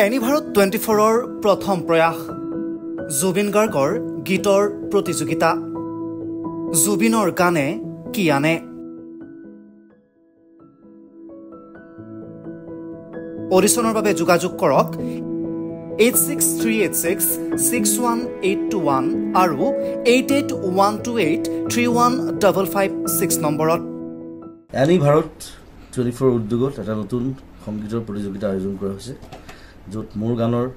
এনিভাৰত 24ৰ প্ৰথম প্ৰয়াস জুবিন গাৰ্গৰ গীতৰ প্ৰতিযোগিতা জুবিনৰ গানে কি আনে অডিশ্যনৰ বাবে যোগাযোগ কৰক 8638661821 আৰু 8812831556 নম্বৰত এনিভাৰত 24 উদ্যোগত এটা নতুন সংগীতৰ প্ৰতিযোগিতা আয়োজন কৰা হৈছে য'ত মোৰ গানৰ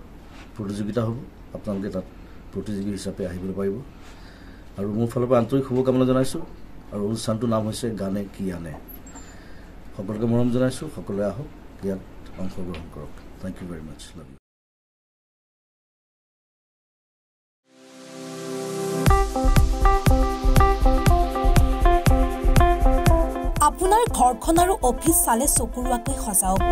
প্ৰতিযোগিতা হ'ব আপোনালোকে তাত প্ৰতিযোগী হিচাপে আহিবলৈ পাৰিব আৰু মোৰ ফালৰ পৰা আন্তৰিক শুভকামনা জনাইছোঁ আৰু অনুষ্ঠানটোৰ নাম হৈছে গানে কি আনে সকলোকে মৰম জনাইছোঁ সকলোৱে আহক ইয়াত অংশগ্ৰহণ কৰক thank you very much love you আপোনাৰ ঘৰখন আৰু অফিচ চালে চকুৰুৱাকৈ সজাওক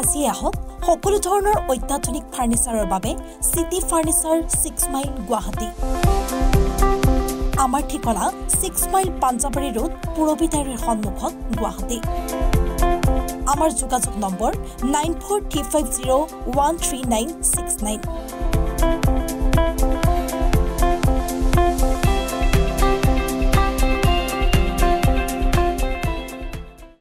আজি আহক সকলো ধৰণৰ অত্যাধুনিক ফাৰ্নিচাৰৰ বাবে সিটি ফাৰ্নিচাৰ 6 মাইল গুৱাহাটী আমাৰ ঠিকনা 6 মাইল পাঞ্জাবাৰী ৰোড পুৰবিদাৰীৰ সন্মুখত গুৱাহাটী আমাৰ যোগাযোগ নম্বৰ 9435013969